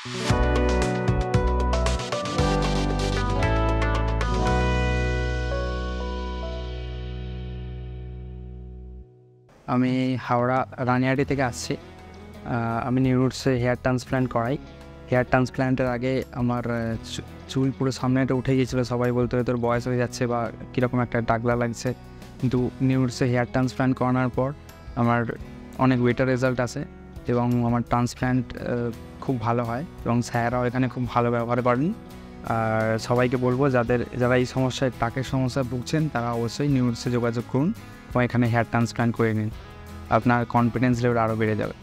আমি হাওড়া রানিহাটি থেকে আসছি। আমি নিউরুটসে হেয়ার ট্রান্সপ্ল্যান্ট করাই। হেয়ার ট্রান্সপ্ল্যান্টের আগে আমার চুল পুরো সামনেটা উঠে গিয়েছিলো। সবাই বলতো তোর বয়স হয়ে যাচ্ছে বা কীরকম একটা টাকলা লাগছে, কিন্তু নিউরুটসে হেয়ার ট্রান্সপ্ল্যান্ট করানোর পর আমার অনেক বেটার রেজাল্ট আসে এবং আমার ট্রান্সপ্ল্যান্ট খুব ভালো হয় এবং স্যাররাও এখানে খুব ভালো ব্যবহার করেন। আর সবাইকে বলবো যারা এই সমস্যায় টাকের সমস্যায় ভুগছেন তারা অবশ্যই নিউরুটসে যোগাযোগ করুন এবং এখানে হেয়ার ট্রান্সপ্ল্যান্ট করে নিন। আপনার কনফিডেন্স লেভেল আরও বেড়ে যাবে।